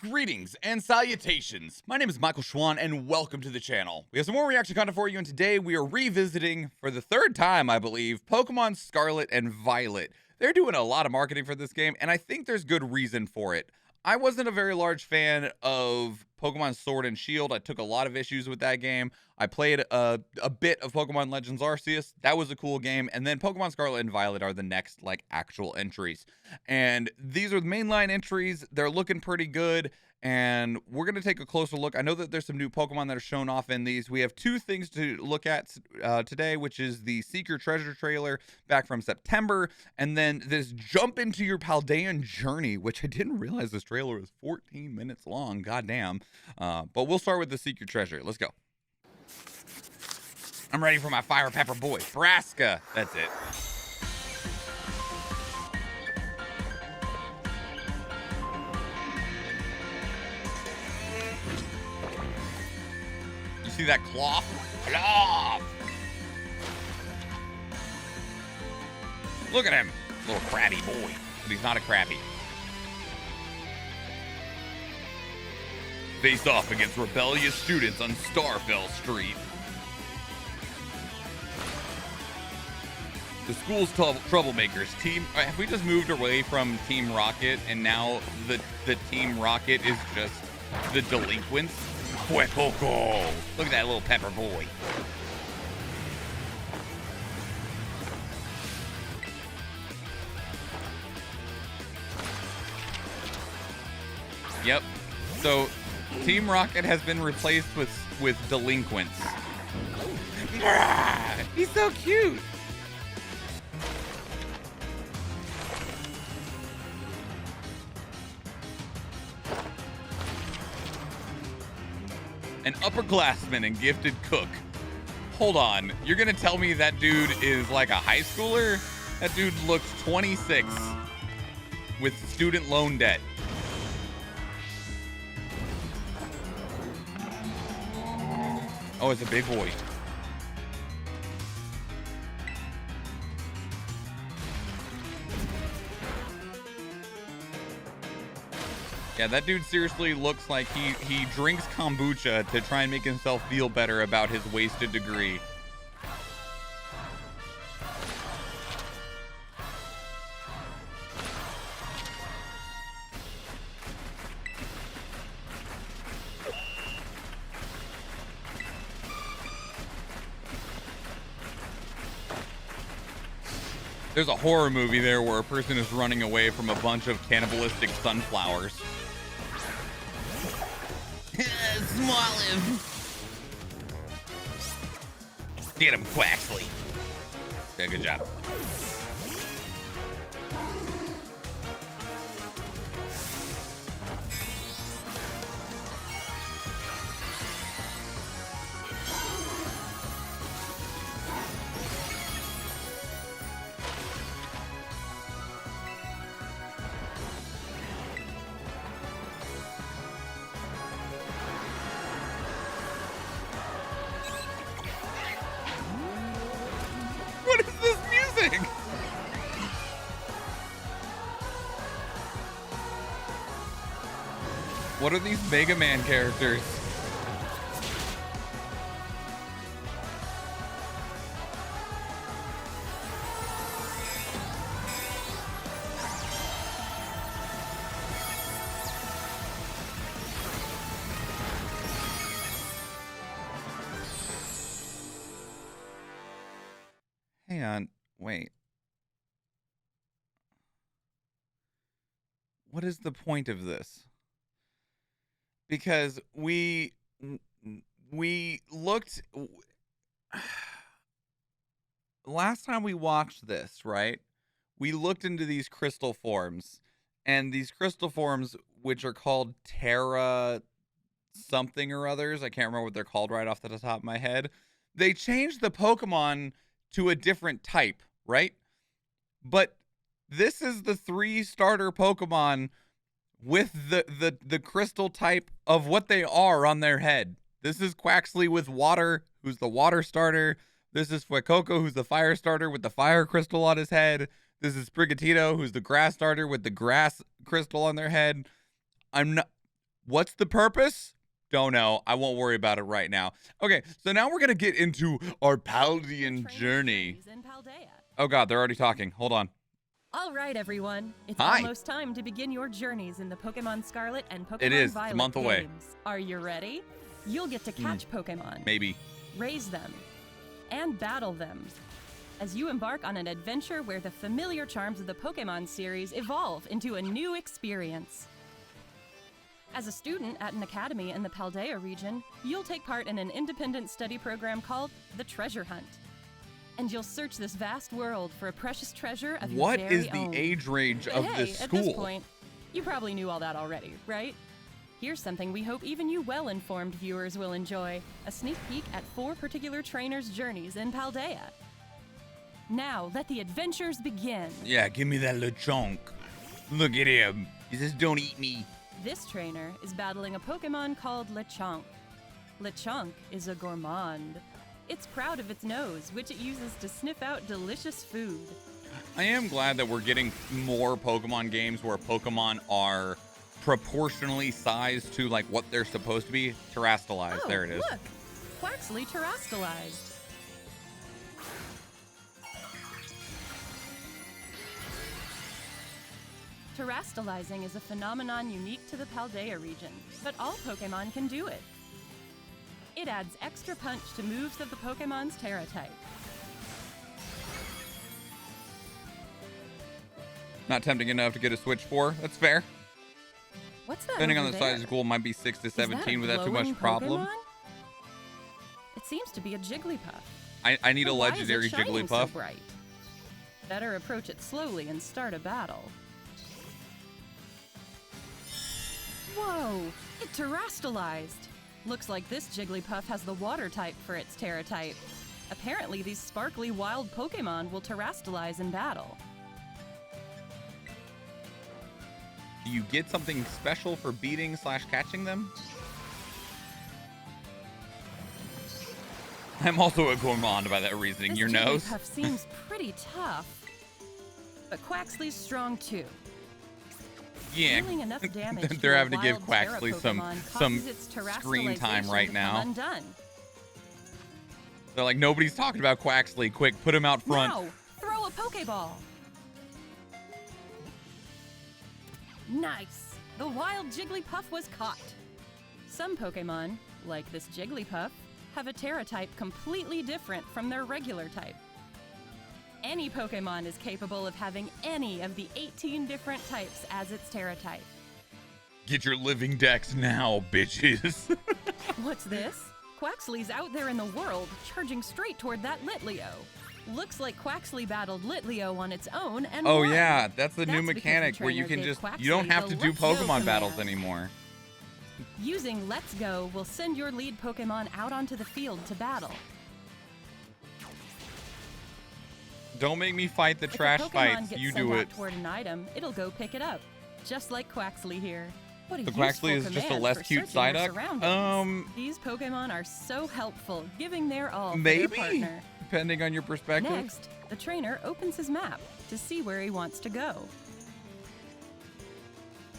Greetings and salutations. My name is Michael Schwahn and welcome to the channel. We have some more reaction content for you, and today we are revisiting, for the third time I believe, Pokemon Scarlet and Violet. They're doing a lot of marketing for this game, and I think there's good reason for it. I wasn't a very large fan of Pokemon Sword and Shield. I took a lot of issues with that game. I played a bit of Pokemon Legends Arceus. That was a cool game. And then Pokemon Scarlet and Violet are the next, actual entries. And these are the mainline entries. They're looking pretty good. And we're going to take a closer look. I know that there's some new Pokemon that are shown off in these. We have two things to look at today, which is the Secret Treasure trailer back from September, and then this Jump Into Your Paldean Journey, which I didn't realize this trailer was 14 minutes long. Goddamn. But we'll start with the Secret Treasure. Let's go. I'm ready for my Fire Pepper boy. Braska. That's it. See that cloth? Cloth! Look at him. Little crabby boy. But he's not a crabby. Face off against rebellious students on Starfell Street. The school's troublemakers. Have we just moved away from Team Rocket and now the Team Rocket is just the delinquents? Fuecoco. Look at that little pepper boy. Yep. So Team Rocket has been replaced with delinquents. He's so cute. An upperclassman and gifted cook. Hold on, you're gonna tell me that dude is like a high schooler? That dude looks 26 with student loan debt. Oh, it's a big boy. Yeah, that dude seriously looks like he drinks kombucha to try and make himself feel better about his wasted degree. There's a horror movie there where a person is running away from a bunch of cannibalistic sunflowers. Smoliv. Get him, Quaxley. Yeah, good job. What is this music? What are these Mega Man characters? Hang on, wait. What is the point of this? Because we looked last time we watched this, right? We looked into these crystal forms, and these crystal forms, which are called Terra something or others, I can't remember what they're called right off the top of my head. They changed the Pokemon to a different type, right? But this is the 3 starter Pokemon with the crystal type of what they are on their head. This is Quaxley with water, who's the water starter. This is Fuecoco, who's the fire starter with the fire crystal on his head. This is Sprigatito, who's the grass starter with the grass crystal on their head. I'm not... What's the purpose? Don't know. I won't worry about it right now. Okay, so now we're going to get into our Paldean journey. Oh god, they're already talking. Hold on. All right, everyone. It's Hi. almost time to begin your journeys in the Pokemon Scarlet and Pokemon It is. Violet It's a month away. games. Are you ready? You'll get to catch Pokemon, Maybe. raise them, and battle them as you embark on an adventure where the familiar charms of the Pokemon series evolve into a new experience. As a student at an academy in the Paldea region, you'll take part in an independent study program called the Treasure Hunt. And you'll search this vast world for a precious treasure of your What very is the own. age range of Hey, this at school? this point, you probably knew all that already, right? Here's something we hope even you well-informed viewers will enjoy. A sneak peek at 4 particular trainers' journeys in Paldea. Now, let the adventures begin. Yeah, give me that Lechonk. Look at him. He says, don't eat me. This trainer is battling a Pokemon called Lechonk. Lechonk is a gourmand. It's proud of its nose, which it uses to sniff out delicious food. I am glad that we're getting more Pokemon games where Pokemon are proportionally sized to like what they're supposed to be. Terastallized. Oh, There it is. Look! Quaxly terastallized. Terastallizing is a phenomenon unique to the Paldea region, but all Pokemon can do it. It adds extra punch to moves of the Pokemon's Terra type. Not tempting enough to get a Switch for. That's fair. What's that? Depending on over the there? size of the school, might be 6 to Is that a 17 without too much glowing problem. Pokemon? It seems to be a Jigglypuff. I need a But why is it legendary shining so Jigglypuff. bright? Better approach it slowly and start a battle. Whoa! It terastallized! Looks like this Jigglypuff has the water type for its Terra type. Apparently, these sparkly wild Pokemon will terastallize in battle. Do you get something special for beating / catching them? I'm also a gourmand by that reasoning. This Your nose? Jigglypuff seems pretty tough, but Quaxly's strong too. Yeah. Dealing enough damage to They're a having to give wild Terra Quaxly Pokemon some causes its screen time terastallization right to now. come undone. They're like, nobody's talking about Quaxly. Quick, put him out front. Now, throw a Pokeball. Nice! The wild Jigglypuff was caught. Some Pokemon, like this Jigglypuff, have a Terra type completely different from their regular type. Any Pokemon is capable of having any of the 18 different types as its Terra type. Get your living decks now, bitches. What's this? Quaxly's out there in the world, charging straight toward that Litleo. Looks like Quaxly battled Litleo on its own and Oh won. yeah, that's the That's new because the mechanic where you trainer can gave just, you don't Quaxly have the to do Let's Go Pokemon battles command. anymore. Using Let's Go will send your lead Pokemon out onto the field to battle. Don't make me fight the If trash a Pokemon fights. gets You sent do out it. toward an item, it'll go pick it up, just like Quaxly here. What a The useful Quaxly is just a command less for cute searching your Psyduck? surroundings. These Pokemon are so helpful, giving their all for Maybe, their partner. depending on your perspective. Next, the trainer opens his map to see where he wants to go.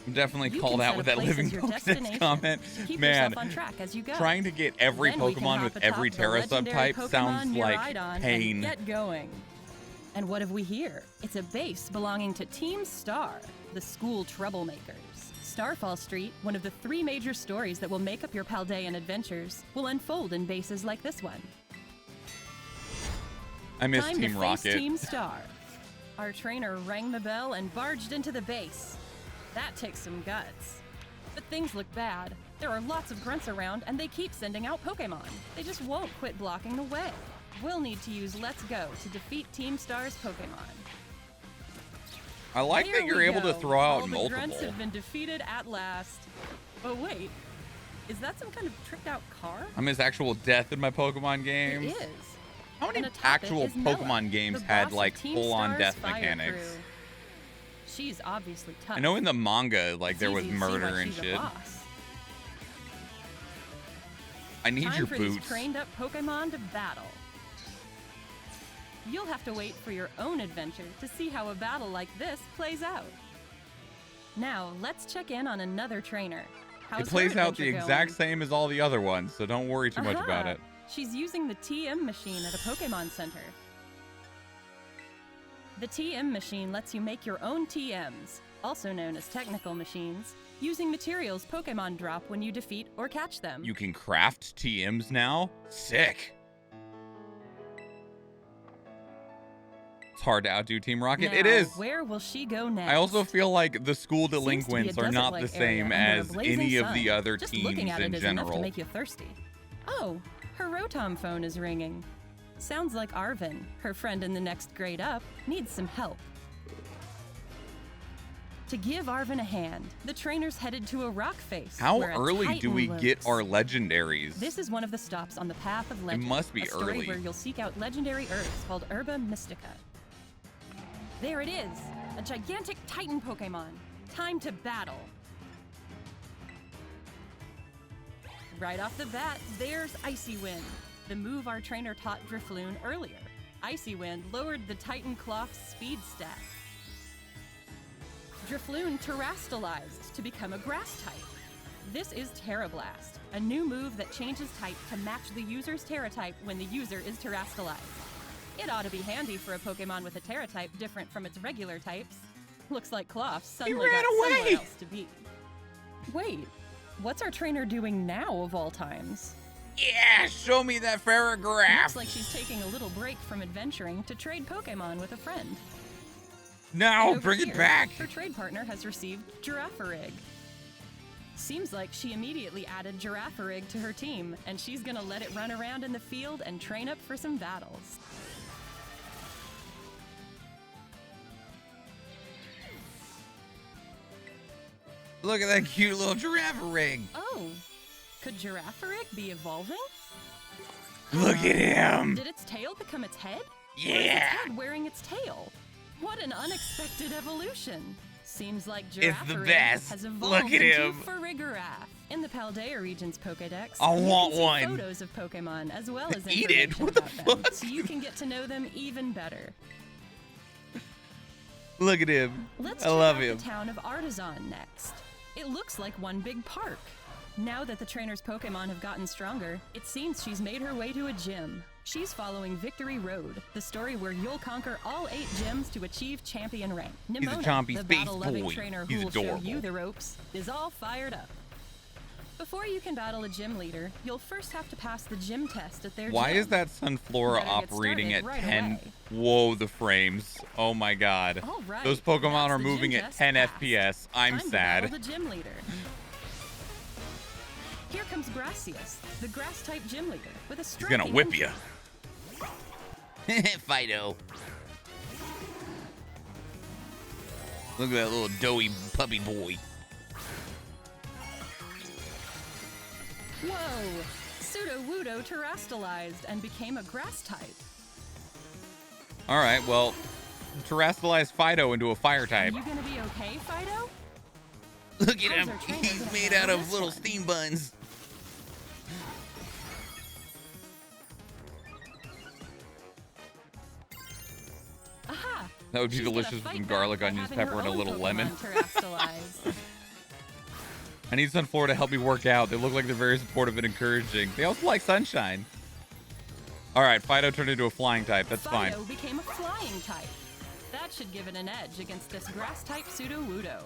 I'm definitely You called can out set with a that place living as your Pokedex destination comment. to keep Man, yourself on track as you go. trying to get every Then we can Pokemon hop with atop every the Terra legendary subtype Pokemon sounds near like Eidolon and pain. get going. And what have we here? It's a base belonging to Team Star, the school troublemakers. Starfall Street, one of the 3 major stories that will make up your Paldean adventures, will unfold in bases like this one. I miss Time Team to Rocket. face Team Star. Our trainer rang the bell and barged into the base. That takes some guts. But things look bad. There are lots of grunts around, and they keep sending out Pokemon. They just won't quit blocking the way. We'll need to use Let's Go to defeat Team Star's Pokemon. I like There that you're we able to go. throw out All the multiple. grunts have been defeated at last. But wait, is that some kind of tricked out car? I miss actual death in my Pokemon It games. is. How many And atop it actual is Mela, Pokemon games the had boss of like Team full-on Star's death fire mechanics? crew. She's obviously tough. I know in the manga, like It's there was easy to see murder why and she's a shit. boss. I need Time your for boots. these trained up Pokemon to battle. You'll have to wait for your own adventure to see how a battle like this plays out. Now, let's check in on another trainer. How's It her plays out the adventure exact going? same as all the other ones, so don't worry too much about Aha! it. She's using the TM machine at a Pokemon Center. The TM machine lets you make your own TMs, also known as technical machines, using materials Pokemon drop when you defeat or catch them. You can craft TMs now? Sick. It's hard to outdo Team Rocket. Now, It is. Where will she go next? I also feel like the school Seems to be a delinquents are not the desert-like area same under a as blazing any of sun. the other Just teams looking at in it is enough to general. make you thirsty. Oh, her Rotom phone is ringing. Sounds like Arvin, her friend in the next grade up, needs some help. To give Arvin a hand, the trainer's headed to a rock face. How where a early do we Titan get lurks. our legendaries? This is one of the stops on the path of legend. must be a story early. where you'll seek out legendary herbs called Herba Mystica. There it is, a gigantic Titan Pokemon. Time to battle. Right off the bat, there's Icy Wind, the move our trainer taught Drifloon earlier. Icy Wind lowered the Titan Cloth's speed stat. Drifloon terastallized to become a grass type. This is Terra Blast, a new move that changes type to match the user's Terra type when the user is terastallized. It ought to be handy for a Pokemon with a Terra type different from its regular types. Looks like Cloth suddenly ran got away! somewhere else to be. Wait, what's our trainer doing now of all times? Yeah, show me that FIRIGIRAF. Looks like she's taking a little break from adventuring to trade Pokemon with a friend. No, And over bring it here, back. Her trade partner has received Girafarig. Seems like she immediately added Girafarig to her team, and she's gonna let it run around in the field and train up for some battles. Look at that cute little Girafarig. Oh, could Girafarig be evolving? Look at him. Did its tail become its head? Or is its Yeah. head wearing its tail? What an unexpected evolution. Seems like It's the Girafarig best. has Look evolved at into him. FIRIGIRAF. In the Paldean region's Pokedex, I you want can see one. photos of Pokemon as well as Eat it. information What the about them, fuck? so you can get to know them even better. Look at him. Let's I check love out him. the town of Artisan next. It looks like one big park. Now that the trainer's Pokemon have gotten stronger, it seems she's made her way to a gym. She's following Victory Road, the story where you'll conquer all 8 gyms to achieve champion rank. He's a Nimona, chompy the space battle-loving boy. trainer He's who will show adorable. you the ropes, is all fired up. Before you can battle a gym leader, you'll first have to pass the gym test at their Why gym. is that Sunflora Better get operating at started right 10? away. Whoa, the frames. Oh my god. All right, Those Pokemon that's are the moving gym at test 10 passed. FPS. I'm Time to sad. battle the gym leader. Here comes Brassius, the grass-type gym leader, with a He's striking gonna whip entry. you. Fido. Look at that little doughy puppy boy. Whoa! Sudowoodo terastallized and became a grass type. All right, well, terastallized Fido into a fire type. You gonna be okay, Fido? Look at How's him. our trainer He's gonna made handle out of this little one? steam buns. Aha! That would be She's gonna delicious with fight some back garlic, by onions, having her pepper, and a own little Pokemon lemon. terastallized. I need Sunflora to help me work out. They look like they're very supportive and encouraging. They also like sunshine. All right, Fido turned into a flying type. That's fine. Fido became a flying type. That should give it an edge against this grass-type Sudowoodo.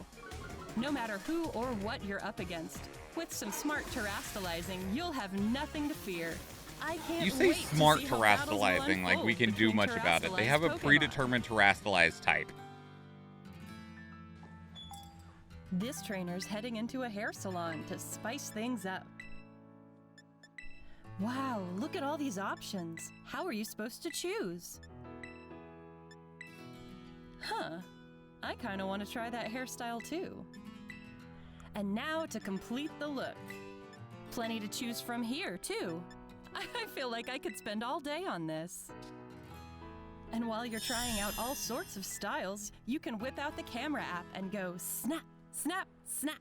No matter who or what you're up against, with some smart terastallizing, you'll have nothing to fear. I can't You say wait to smart see how battles will terastallizing like we unfold can do between much about it. They have a terastallized Pokemon. predetermined terastallized type. This trainer's heading into a hair salon to spice things up. Wow, look at all these options. How are you supposed to choose? Huh, I kind of want to try that hairstyle too. And now to complete the look. Plenty to choose from here too. I feel like I could spend all day on this. And while you're trying out all sorts of styles, you can whip out the camera app and go snap, snap, snap.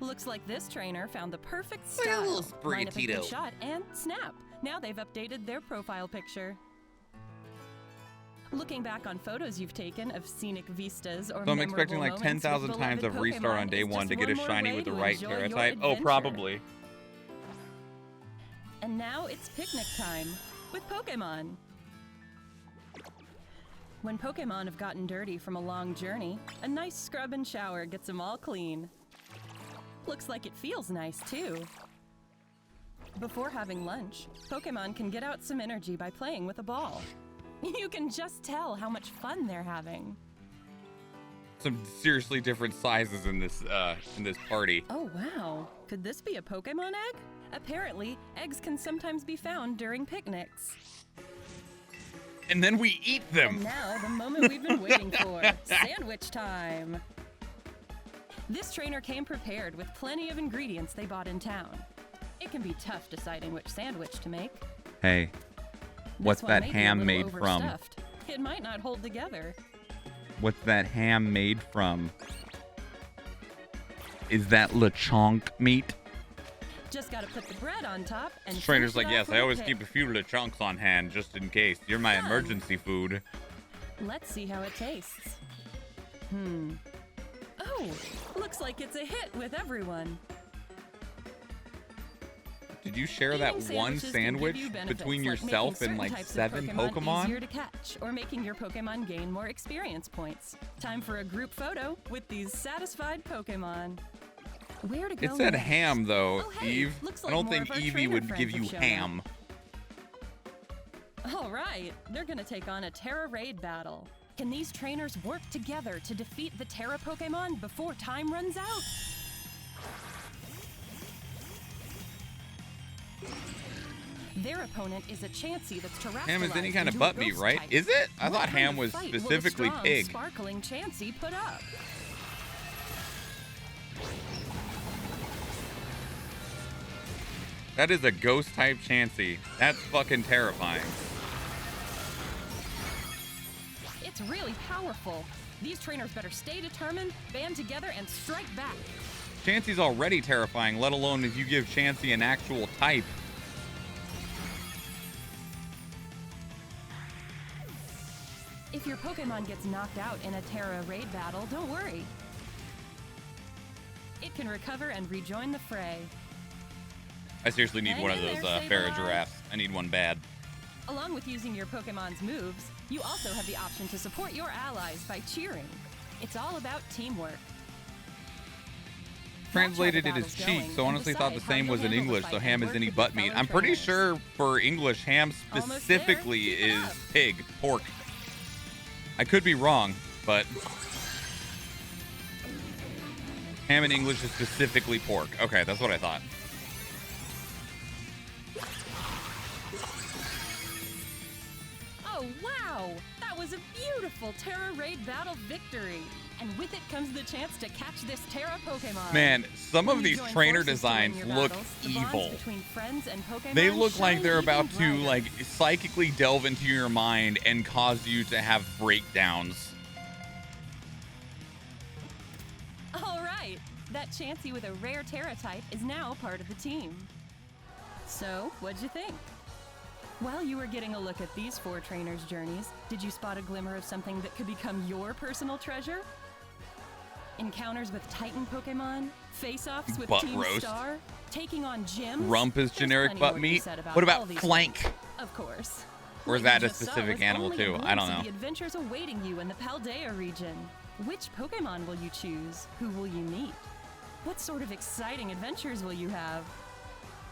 Looks like this trainer found the perfect Look at style. that little Line up a good Sprigatito. shot and snap. Now they've updated their profile picture. Looking back on photos you've taken of scenic vistas or So I'm expecting like 10,000 times of restart on day one to get a shiny with the right Terra type. Oh, probably. And now it's picnic time with Pokemon. When Pokemon have gotten dirty from a long journey, a nice scrub and shower gets them all clean. Looks like it feels nice too. Before having lunch, Pokemon can get out some energy by playing with a ball. You can just tell how much fun they're having. Some seriously different sizes in this party. Oh wow, could this be a Pokemon egg? Apparently, eggs can sometimes be found during picnics. And then we eat them. And now, the moment we've been waiting for, sandwich time. This trainer came prepared with plenty of ingredients they bought in town. It can be tough deciding which sandwich to make. Hey, what's that ham made from? It might not hold together. What's that ham made from? Is that lechonk meat? Just gotta put the bread on top and Trainer's like, yes, I always keep a few lechonks on hand just in case. You're my emergency food. Let's see how it tastes. Oh, looks like it's a hit with everyone. Did you share that one sandwich between yourself and like 7 Pokemon? Easier to catch, or making your Pokemon gain more experience points. Time for a group photo with these satisfied Pokemon. Where to go? It said next? ham though, Oh, hey, Eve. looks I like don't more think of our Eevee trainer would friends give you have shown ham. All right, they're gonna take on a Terra Raid battle. Can these trainers work together to defeat the Terra Pokemon before time runs out? Their opponent is a Chansey that's terrestrialized. Ham is any kind of into a butt meat, ghost right? type. Is it? I What thought kind ham of was fight will a specifically strong, pig. Sparkling Chansey put up. That is a ghost type Chansey. That's fucking terrifying. It's really powerful. These trainers better stay determined, band together, and strike back. Chansey's already terrifying, let alone if you give Chansey an actual type. If your Pokemon gets knocked out in a Terra Raid battle, don't worry. It can recover and rejoin the fray. I seriously need one of those FIRIGIRAFs. I need one bad. Along with using your Pokemon's moves, you also have the option to support your allies by cheering. It's all about teamwork. Translated it as cheek, so honestly thought the same was in English, so ham is any butt meat. I'm pretty sure for English, ham specifically is pig, pork. I could be wrong, but ham in English is specifically pork. Okay, that's what I thought. Oh, wow! That was a beautiful Terra Raid battle victory! And with it comes the chance to catch this Terra Pokemon. Man, some of these trainer designs look evil. They look like they're about to like psychically delve into your mind and cause you to have breakdowns. All right, that Chansey with a rare Terra type is now part of the team. So, what'd you think? While you were getting a look at these 4 trainers' journeys, did you spot a glimmer of something that could become your personal treasure? Encounters with Titan Pokemon, face-offs with Butt Team roast. Star, taking on gyms. Rump is There's generic plenty butt more to be meat. said about What all about these flank? things. Of course. Or is What that you a just saw specific was animal only a too? I glimpse don't of know. the adventures awaiting you in the Paldean region. Which Pokemon will you choose? Who will you meet? What sort of exciting adventures will you have?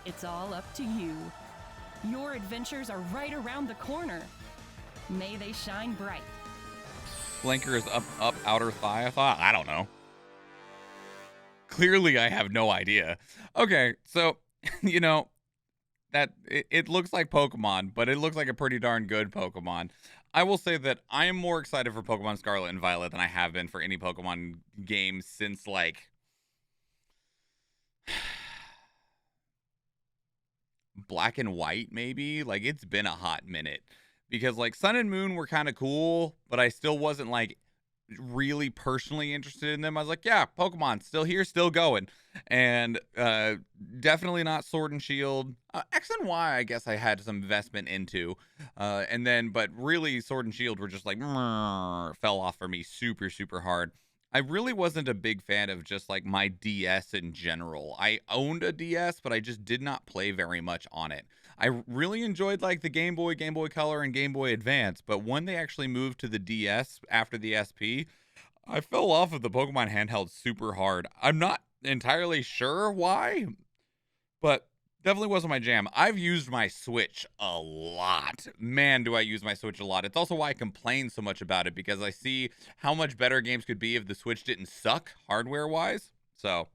It's all up to you. Your adventures are right around the corner. May they shine bright. Flanker is up, outer thigh. I don't know. Clearly, I have no idea. Okay, so, you know, that it looks like Pokemon, but it looks like a pretty darn good Pokemon. I will say that I am more excited for Pokemon Scarlet and Violet than I have been for any Pokemon game since, like, Black and White, maybe. Like, it's been a hot minute. Because, like, Sun and Moon were kind of cool, but I still wasn't, like, really personally interested in them, I was like, yeah, Pokemon still here, still going. And definitely not Sword and Shield. X and Y, I guess I had some investment into. And then, but really Sword and Shield were just like, fell off for me super, super hard. I really wasn't a big fan of just like my DS in general. I owned a DS, but I just did not play very much on it. I really enjoyed like the Game Boy, Game Boy Color, and Game Boy Advance, but when they actually moved to the DS after the SP, I fell off of the Pokemon handheld super hard. I'm not entirely sure why, but definitely wasn't my jam. I've used my Switch a lot. Man, do I use my Switch a lot. It's also why I complain so much about it, because I see how much better games could be if the Switch didn't suck hardware-wise. So...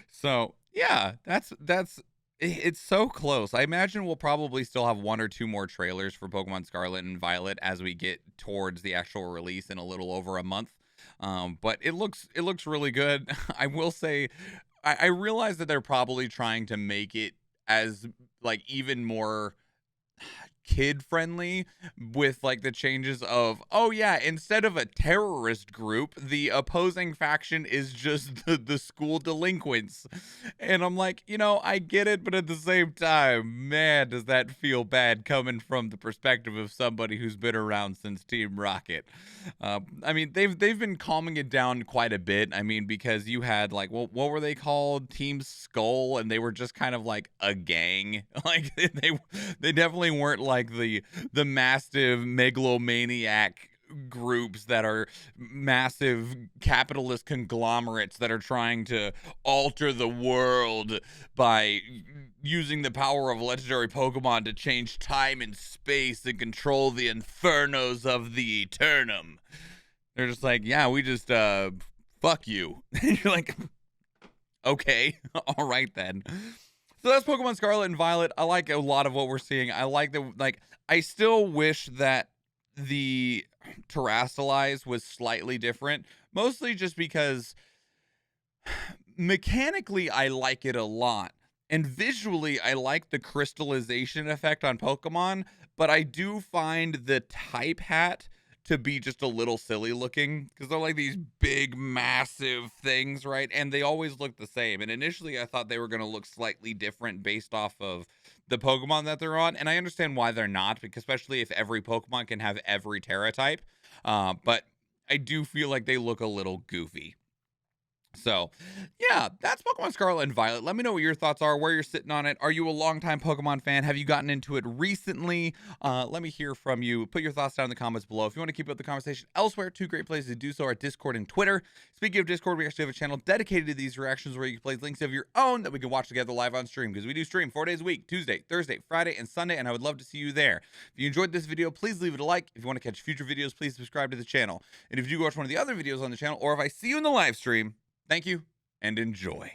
so yeah, it's so close. I imagine we'll probably still have 1 or 2 more trailers for Pokemon Scarlet and Violet as we get towards the actual release in a little over a month. But it looks really good. I will say, I realize that they're probably trying to make it as like even more kid friendly with like the changes of, oh yeah, instead of a terrorist group, the opposing faction is just the school delinquents. And I'm like, you know, I get it, but at the same time, man, does that feel bad coming from the perspective of somebody who's been around since Team Rocket. I mean, they've been calming it down quite a bit. I mean, because you had like, well, what were they called? Team Skull, and they were just kind of like a gang. Like they definitely weren't like the massive megalomaniac groups that are massive capitalist conglomerates that are trying to alter the world by using the power of legendary Pokemon to change time and space and control the infernos of the Eternum. They're just like, yeah, we just fuck you. And you're like, okay, all right then. So that's Pokemon Scarlet and Violet. I like a lot of what we're seeing. I like I still wish that the Terrastalize was slightly different, mostly just because mechanically I like it a lot. And visually, I like the crystallization effect on Pokemon, but I do find the type hat to be just a little silly looking, because they're like these big, massive things, right? And they always look the same. And initially, I thought they were going to look slightly different based off of the Pokemon that they're on. And I understand why they're not, because especially if every Pokemon can have every Terra type. But I do feel like they look a little goofy. So, yeah, that's Pokemon Scarlet and Violet. Let me know what your thoughts are, where you're sitting on it. Are you a longtime Pokemon fan? Have you gotten into it recently? Let me hear from you. Put your thoughts down in the comments below. If you want to keep up the conversation elsewhere, 2 great places to do so are Discord and Twitter. Speaking of Discord, we actually have a channel dedicated to these reactions where you can place links of your own that we can watch together live on stream, because we do stream 4 days a week, Tuesday, Thursday, Friday, and Sunday, and I would love to see you there. If you enjoyed this video, please leave it a like. If you want to catch future videos, please subscribe to the channel. And if you do watch one of the other videos on the channel, or if I see you in the live stream, thank you and enjoy.